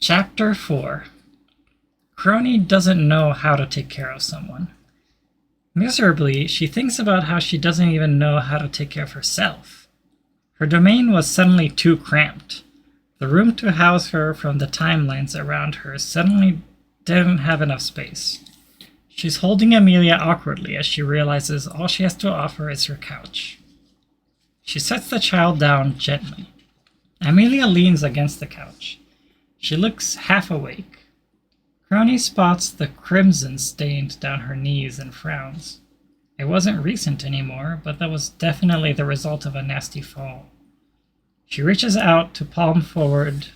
Chapter 4. Crony doesn't know how to take care of someone. Miserably, she thinks about how she doesn't even know how to take care of herself. Her domain was suddenly too cramped. The room to house her from the timelines around her suddenly didn't have enough space. She's holding Amelia awkwardly as she realizes all she has to offer is her couch. She sets the child down gently. Amelia leans against the couch. She looks half awake. Crony spots the crimson stained down her knees and frowns. It wasn't recent anymore, but that was definitely the result of a nasty fall. She reaches out to palm forward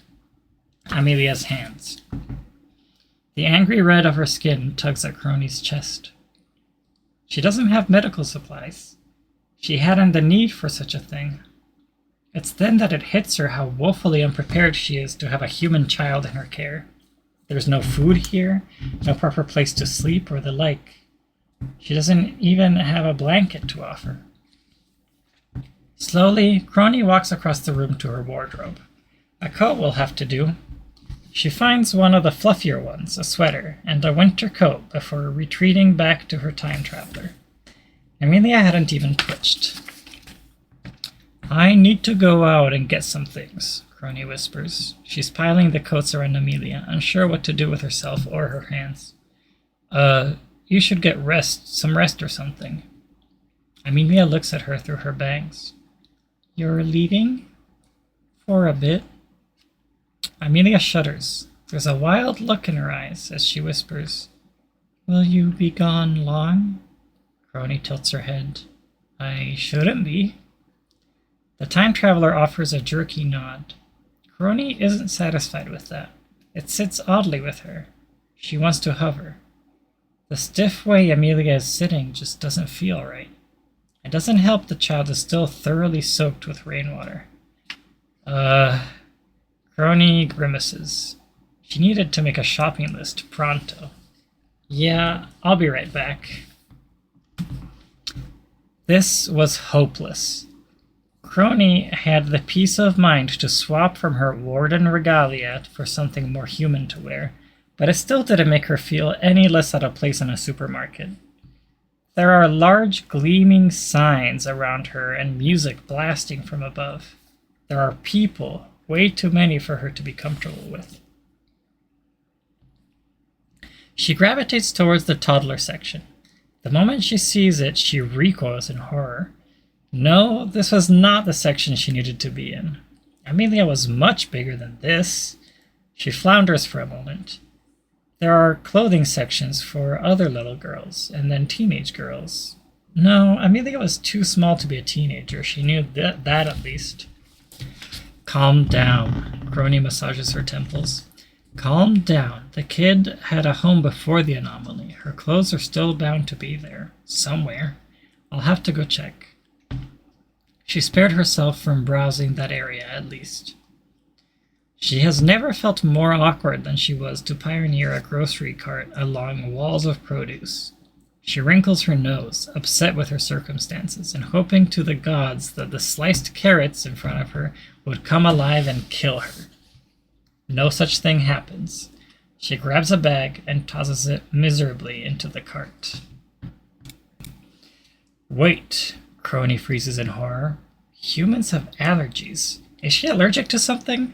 Amelia's hands. The angry red of her skin tugs at Crony's chest. She doesn't have medical supplies. She hadn't the need for such a thing. It's then that it hits her how woefully unprepared she is to have a human child in her care. There's no food here, no proper place to sleep or the like. She doesn't even have a blanket to offer. Slowly, Crony walks across the room to her wardrobe. A coat will have to do. She finds one of the fluffier ones, a sweater, and a winter coat before retreating back to her time traveler. Amelia hadn't even twitched. "I need to go out and get some things," Crony whispers. She's piling the coats around Amelia, unsure what to do with herself or her hands. You should get some rest or something." Amelia looks at her through her bangs. "You're leaving? For a bit?" Amelia shudders. There's a wild look in her eyes as she whispers, "Will you be gone long?" Crony tilts her head. "I shouldn't be." The time traveler offers a jerky nod. Crony isn't satisfied with that. It sits oddly with her. She wants to hover. The stiff way Amelia is sitting just doesn't feel right. It doesn't help the child is still thoroughly soaked with rainwater. Crony grimaces. She needed to make a shopping list pronto. "Yeah, I'll be right back." This was hopeless. Crony had the peace of mind to swap from her warden regalia for something more human to wear, but it still didn't make her feel any less out of place in a supermarket. There are large gleaming signs around her and music blasting from above. There are people, way too many for her to be comfortable with. She gravitates towards the toddler section. The moment she sees it, she recoils in horror. No, this was not the section she needed to be in. Amelia was much bigger than this. She flounders for a moment. There are clothing sections for other little girls, and then teenage girls. No, Amelia was too small to be a teenager. She knew that at least. "Calm down," Crony massages her temples. "Calm down. The kid had a home before the anomaly. Her clothes are still bound to be there. Somewhere. I'll have to go check." She spared herself from browsing that area, at least. She has never felt more awkward than she was to pioneer a grocery cart along walls of produce. She wrinkles her nose, upset with her circumstances, and hoping to the gods that the sliced carrots in front of her would come alive and kill her. No such thing happens. She grabs a bag and tosses it miserably into the cart. "Wait," Crony freezes in horror. "Humans have allergies. Is she allergic to something?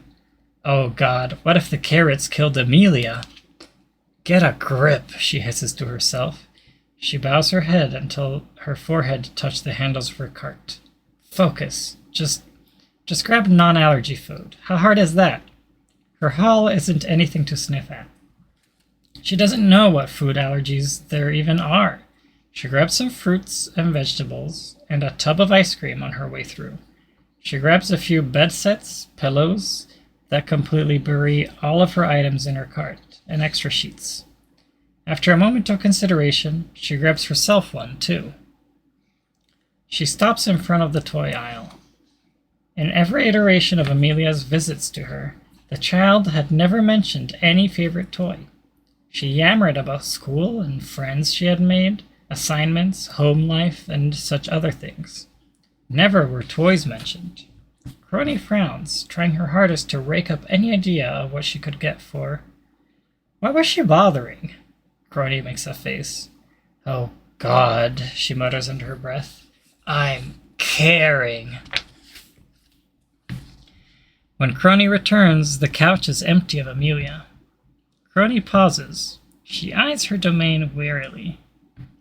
Oh God, what if the carrots killed Amelia?" "Get a grip," she hisses to herself. She bows her head until her forehead touches the handles of her cart. "Focus. Just grab non-allergy food. How hard is that?" Her haul isn't anything to sniff at. She doesn't know what food allergies there even are. She grabs some fruits and vegetables and a tub of ice cream on her way through. She grabs a few bed sets, pillows that completely bury all of her items in her cart, and extra sheets. After a moment of consideration, she grabs herself one, too. She stops in front of the toy aisle. In every iteration of Amelia's visits to her, the child had never mentioned any favorite toy. She yammered about school and friends she had made, assignments, home life, and such other things. Never were toys mentioned. Crony frowns, trying her hardest to rake up any idea of what she could get for. Why was she bothering? Crony makes a face. Oh, God, she mutters under her breath. I'm caring. When Crony returns, the couch is empty of Amelia. Crony pauses. She eyes her domain warily.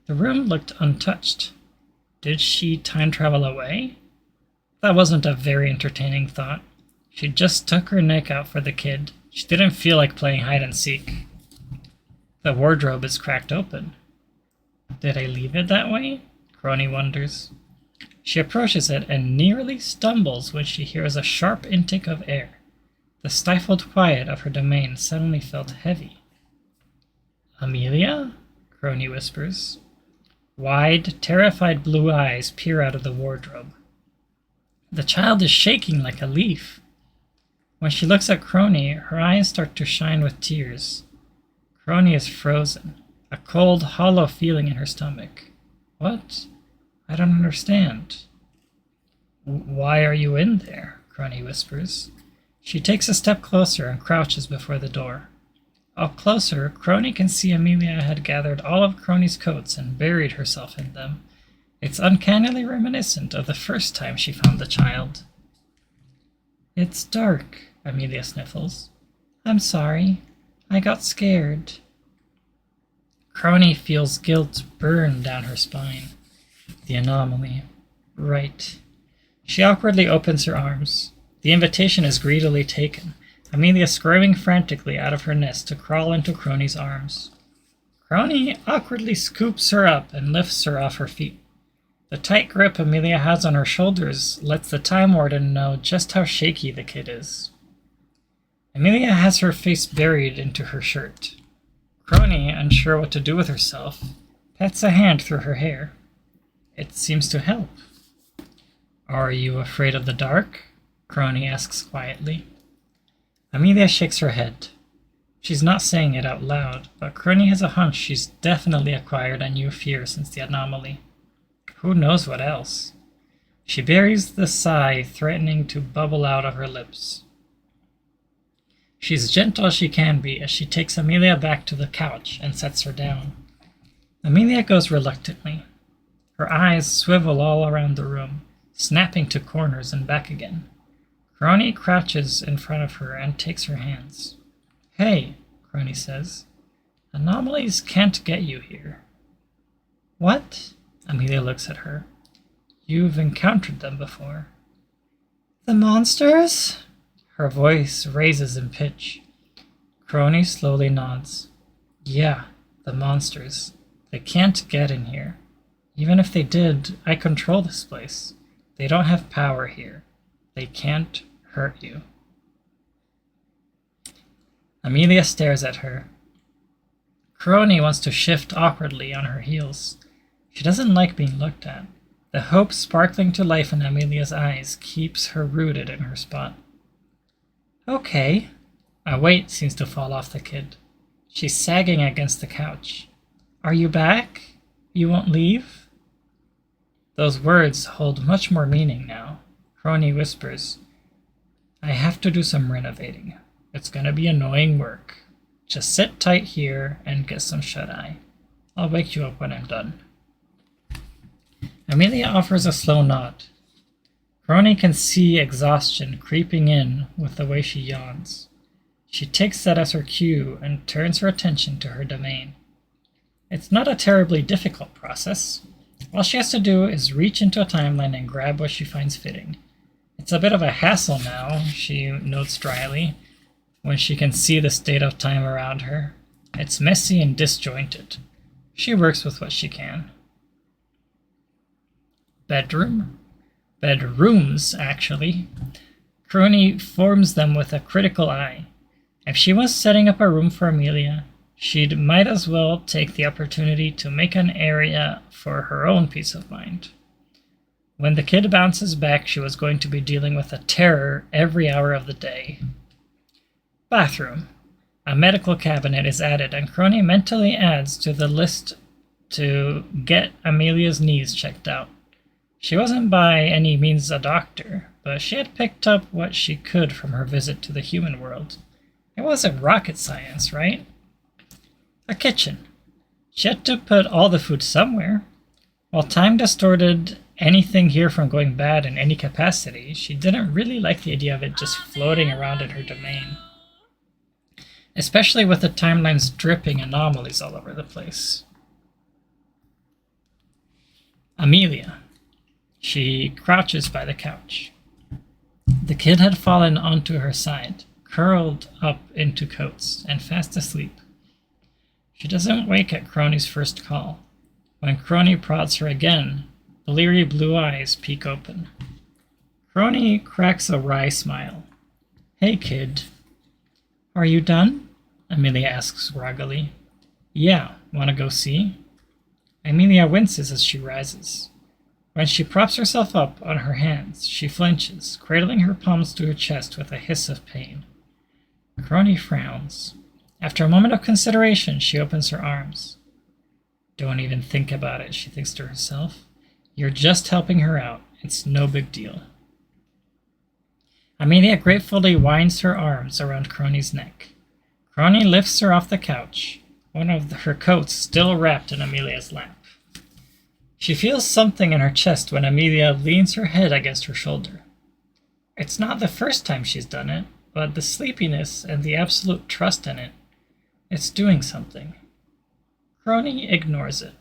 The room looked untouched. Did she time travel away? That wasn't a very entertaining thought. She just stuck her neck out for the kid. She didn't feel like playing hide and seek. The wardrobe is cracked open. Did I leave it that way? Crony wonders. She approaches it and nearly stumbles when she hears a sharp intake of air. The stifled quiet of her domain suddenly felt heavy. Amelia? Crony whispers. Wide, terrified blue eyes peer out of the wardrobe. The child is shaking like a leaf. When she looks at Crony, her eyes start to shine with tears. Crony is frozen, a cold, hollow feeling in her stomach. What? I don't understand. Why are you in there? Crony whispers. She takes a step closer and crouches before the door. Up closer, Crony can see Amelia had gathered all of Crony's coats and buried herself in them. It's uncannily reminiscent of the first time she found the child. It's dark, Amelia sniffles. I'm sorry. I got scared. Crony feels guilt burn down her spine. The anomaly. Right. She awkwardly opens her arms. The invitation is greedily taken, Amelia scurrying frantically out of her nest to crawl into Crony's arms. Crony awkwardly scoops her up and lifts her off her feet. The tight grip Amelia has on her shoulders lets the Time Warden know just how shaky the kid is. Amelia has her face buried into her shirt. Crony, unsure what to do with herself, pats a hand through her hair. It seems to help. Are you afraid of the dark? Crony asks quietly. Amelia shakes her head. She's not saying it out loud, but Crony has a hunch she's definitely acquired a new fear since the anomaly. Who knows what else? She buries the sigh threatening to bubble out of her lips. She's gentle as she can be as she takes Amelia back to the couch and sets her down. Amelia goes reluctantly. Her eyes swivel all around the room, snapping to corners and back again. Crony crouches in front of her and takes her hands. Hey, Crony says. Anomalies can't get you here. What? Amelia looks at her. You've encountered them before. The monsters? Her voice raises in pitch. Crony slowly nods. Yeah, the monsters. They can't get in here. Even if they did, I control this place. They don't have power here. They can't hurt you. Amelia stares at her. Crony wants to shift awkwardly on her heels. She doesn't like being looked at. The hope sparkling to life in Amelia's eyes keeps her rooted in her spot. Okay. A weight seems to fall off the kid. She's sagging against the couch. Are you back? You won't leave? Those words hold much more meaning now. Crony whispers, I have to do some renovating. It's gonna be annoying work. Just sit tight here and get some shut-eye. I'll wake you up when I'm done. Amelia offers a slow nod. Crony can see exhaustion creeping in with the way she yawns. She takes that as her cue and turns her attention to her domain. It's not a terribly difficult process. All she has to do is reach into a timeline and grab what she finds fitting. It's a bit of a hassle now, she notes dryly, when she can see the state of time around her. It's messy and disjointed. She works with what she can. Bedroom? Bedrooms, actually. Crony forms them with a critical eye. If she was setting up a room for Amelia, she might as well take the opportunity to make an area for her own peace of mind. When the kid bounces back, she was going to be dealing with a terror every hour of the day. Bathroom. A medical cabinet is added, and Crony mentally adds to the list to get Amelia's knees checked out. She wasn't by any means a doctor, but she had picked up what she could from her visit to the human world. It wasn't rocket science, right? A kitchen. She had to put all the food somewhere. While time distorted anything here from going bad in any capacity, she didn't really like the idea of it just floating around in her domain. Especially with the timeline's dripping anomalies all over the place. Amelia. She crouches by the couch. The kid had fallen onto her side, curled up into coats, and fast asleep. She doesn't wake at Crony's first call. When Crony prods her again, bleary blue eyes peek open. Crony cracks a wry smile. "Hey, kid." "Are you done?" Amelia asks groggily. "Yeah, wanna go see?" Amelia winces as she rises. When she props herself up on her hands, she flinches, cradling her palms to her chest with a hiss of pain. Crony frowns. After a moment of consideration, she opens her arms. "Don't even think about it," she thinks to herself. "You're just helping her out. It's no big deal." Amelia gratefully winds her arms around Crony's neck. Crony lifts her off the couch, one of her coats still wrapped in Amelia's lap. She feels something in her chest when Amelia leans her head against her shoulder. It's not the first time she's done it, but the sleepiness and the absolute trust in it, it's doing something. Crony ignores it.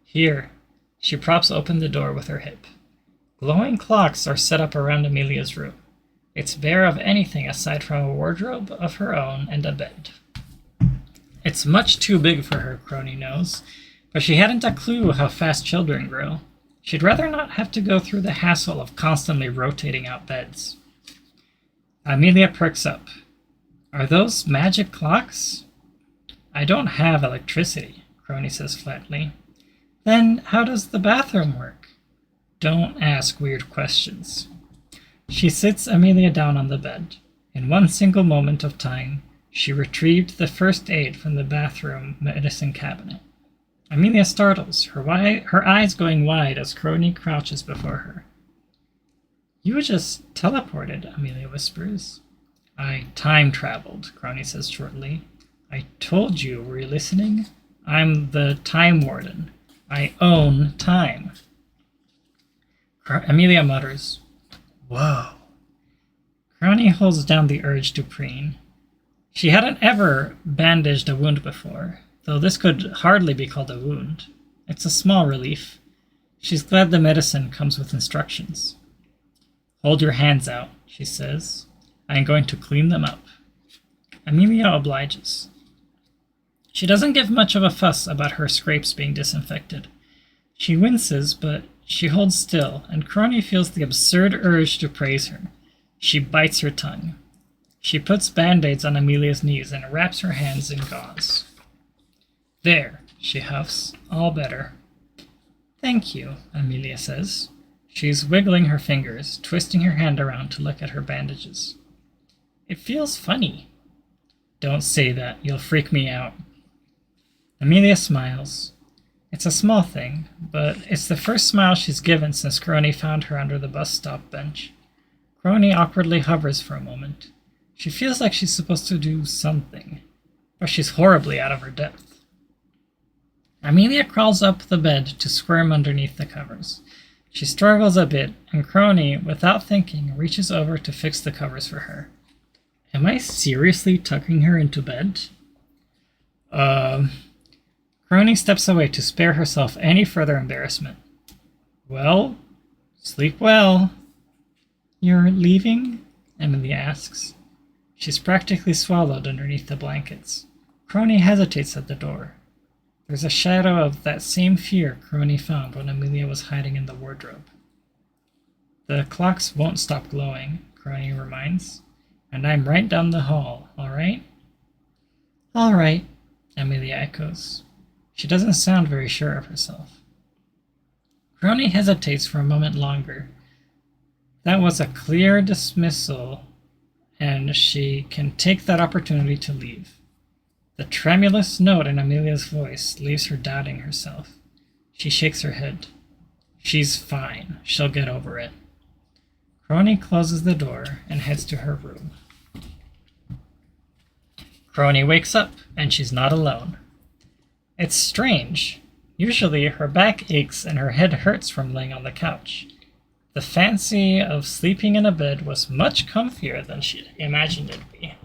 Here, she props open the door with her hip. Glowing clocks are set up around Amelia's room. It's bare of anything aside from a wardrobe of her own and a bed. It's much too big for her, Crony knows, but she hadn't a clue how fast children grow. She'd rather not have to go through the hassle of constantly rotating out beds. Amelia perks up. "Are those magic clocks?" "I don't have electricity," Crony says flatly. "Then how does the bathroom work?" "Don't ask weird questions." She sits Amelia down on the bed. In one single moment of time, she retrieved the first aid from the bathroom medicine cabinet. Amelia startles, her eyes going wide as Crony crouches before her. "You just teleported," Amelia whispers. "I time-traveled," Crony says shortly. "I told you, were you listening? I'm the Time Warden. I own time." Amelia mutters, "Whoa." Crony holds down the urge to preen. She hadn't ever bandaged a wound before, though this could hardly be called a wound. It's a small relief. She's glad the medicine comes with instructions. "Hold your hands out," she says. "I'm going to clean them up." Amelia obliges. She doesn't give much of a fuss about her scrapes being disinfected. She winces, but she holds still, and Crony feels the absurd urge to praise her. She bites her tongue. She puts band-aids on Amelia's knees and wraps her hands in gauze. "There," she huffs, "all better." "Thank you," Amelia says. She's wiggling her fingers, twisting her hand around to look at her bandages. "It feels funny." "Don't say that, you'll freak me out." Amelia smiles. It's a small thing, but it's the first smile she's given since Crony found her under the bus stop bench. Crony awkwardly hovers for a moment. She feels like she's supposed to do something, but she's horribly out of her depth. Amelia crawls up the bed to squirm underneath the covers. She struggles a bit, and Crony, without thinking, reaches over to fix the covers for her. Am I seriously tucking her into bed? Crony steps away to spare herself any further embarrassment. "Well, sleep well." "You're leaving?" Amelia asks. She's practically swallowed underneath the blankets. Crony hesitates at the door. There's a shadow of that same fear Crony found when Amelia was hiding in the wardrobe. "The clocks won't stop glowing," Crony reminds. "And I'm right down the hall, all right?" "All right," Amelia echoes. She doesn't sound very sure of herself. Crony hesitates for a moment longer. That was a clear dismissal, and she can take that opportunity to leave. The tremulous note in Amelia's voice leaves her doubting herself. She shakes her head. She's fine. She'll get over it. Crony closes the door and heads to her room. Crony wakes up, and she's not alone. It's strange. Usually her back aches and her head hurts from laying on the couch. The fancy of sleeping in a bed was much comfier than she imagined it'd be.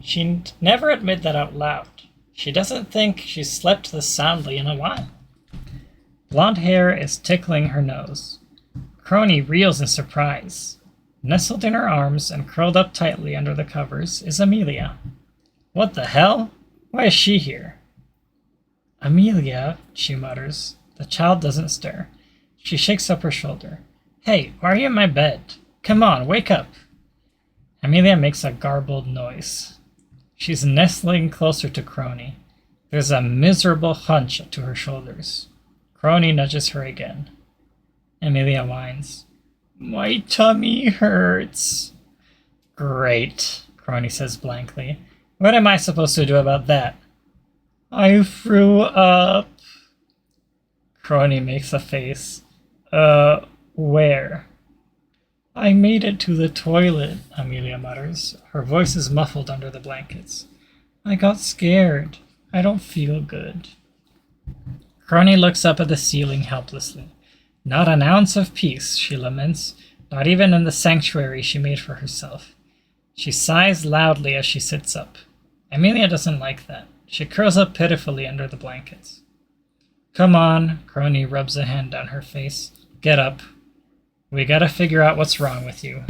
She'd never admit that out loud. She doesn't think she's slept this soundly in a while. Blonde hair is tickling her nose. Crony reels in surprise. Nestled in her arms and curled up tightly under the covers is Amelia. What the hell? Why is she here? Amelia, she mutters. The child doesn't stir. She shakes up her shoulder. Hey, why are you in my bed? Come on, wake up. Amelia makes a garbled noise. She's nestling closer to Crony. There's a miserable hunch to her shoulders. Crony nudges her again. Amelia whines. My tummy hurts. Great, Crony says blankly. What am I supposed to do about that? I threw up. Crony makes a face. Where? I made it to the toilet, Amelia mutters. Her voice is muffled under the blankets. I got scared. I don't feel good. Crony looks up at the ceiling helplessly. Not an ounce of peace, she laments, not even in the sanctuary she made for herself. She sighs loudly as she sits up. Amelia doesn't like that. She curls up pitifully under the blankets. Come on, Crony rubs a hand down her face. Get up. We gotta figure out what's wrong with you.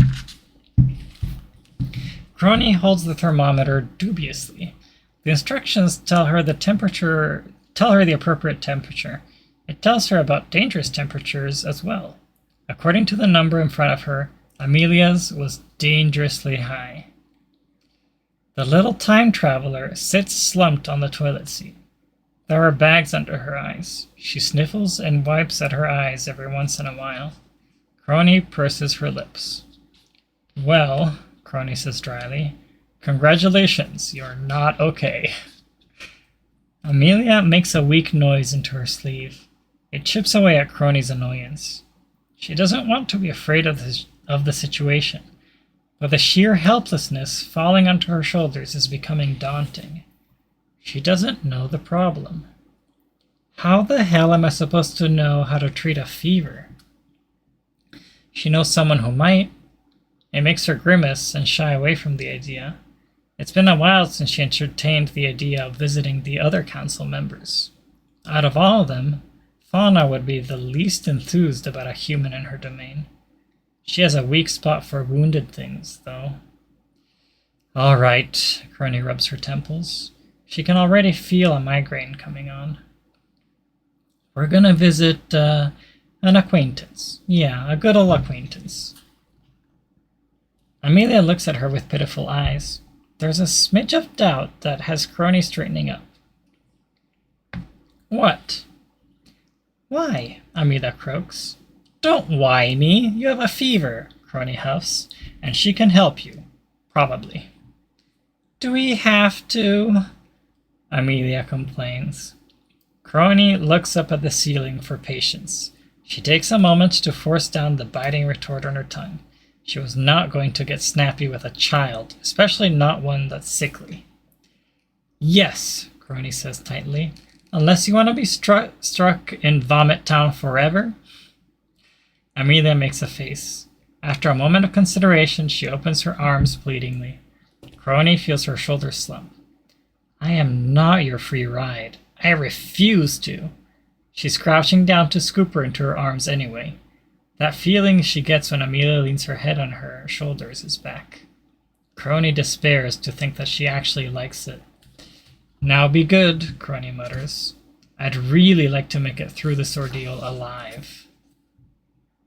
Crony holds the thermometer dubiously. The instructions tell her the appropriate temperature. It tells her about dangerous temperatures as well. According to the number in front of her, Amelia's was dangerously high. The little time traveler sits slumped on the toilet seat. There are bags under her eyes. She sniffles and wipes at her eyes every once in a while. Crony purses her lips. Well, Crony says dryly, congratulations, you're not okay. Amelia makes a weak noise into her sleeve. It chips away at Crony's annoyance. She doesn't want to be afraid of the situation, but the sheer helplessness falling onto her shoulders is becoming daunting. She doesn't know the problem. How the hell am I supposed to know how to treat a fever? She knows someone who might. It makes her grimace and shy away from the idea. It's been a while since she entertained the idea of visiting the other council members. Out of all of them, Fauna would be the least enthused about a human in her domain. She has a weak spot for wounded things, though. All right, Crony rubs her temples. She can already feel a migraine coming on. We're gonna visit, an acquaintance. Yeah, a good old acquaintance. Amelia looks at her with pitiful eyes. There's a smidge of doubt that has Crony straightening up. What? Why? Amelia croaks. Don't why me. You have a fever, Crony huffs, and she can help you. Probably. Do we have to? Amelia complains. Crony looks up at the ceiling for patience. She takes a moment to force down the biting retort on her tongue. She was not going to get snappy with a child, especially not one that's sickly. Yes, Crony says tightly, unless you want to be struck in Vomit Town forever. Amelia makes a face. After a moment of consideration, she opens her arms pleadingly. Crony feels her shoulders slump. I am not your free ride. I refuse to. She's crouching down to scoop her into her arms anyway. That feeling she gets when Amelia leans her head on her shoulders is back. Crony despairs to think that she actually likes it. Now be good, Crony mutters. I'd really like to make it through this ordeal alive.